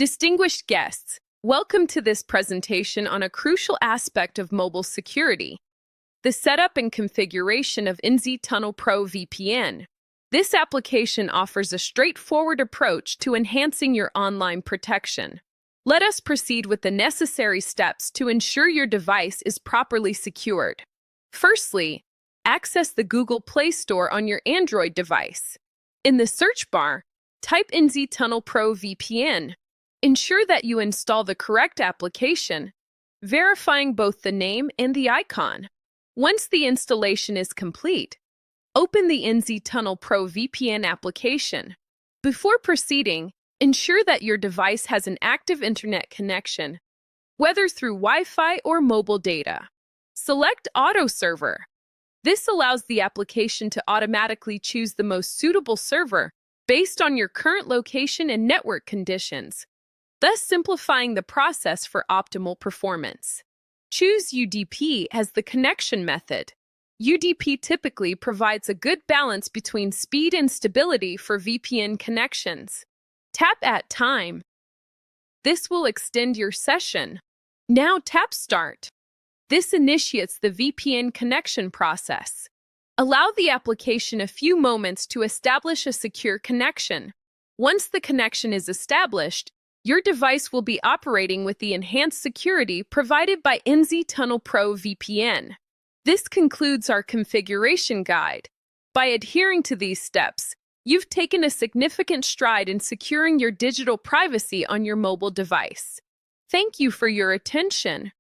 Distinguished guests, welcome to this presentation on a crucial aspect of mobile security, the setup and configuration of NZ Tunnel ProVPN. This application offers a straightforward approach to enhancing your online protection. Let us proceed with the necessary steps to ensure your device is properly secured. Firstly, access the Google Play Store on your Android device. In the search bar, type NZ Tunnel ProVPN. Ensure that you install the correct application, verifying both the name and the icon. Once the installation is complete, open the NZ Tunnel ProVPN application. Before proceeding, ensure that your device has an active internet connection, whether through Wi-Fi or mobile data. Select autoserver. This allows the application to automatically choose the most suitable server based on your current location and network conditions, thus simplifying the process for optimal performance. Choose UDP as the connection method. UDP typically provides a good balance between speed and stability for VPN connections. Tap at Time. This will extend your session. Now tap Start. This initiates the VPN connection process. Allow the application a few moments to establish a secure connection. Once the connection is established, your device will be operating with the enhanced security provided by NZ Tunnel ProVPN. This concludes our configuration guide. By adhering to these steps, you've taken a significant stride in securing your digital privacy on your mobile device. Thank you for your attention.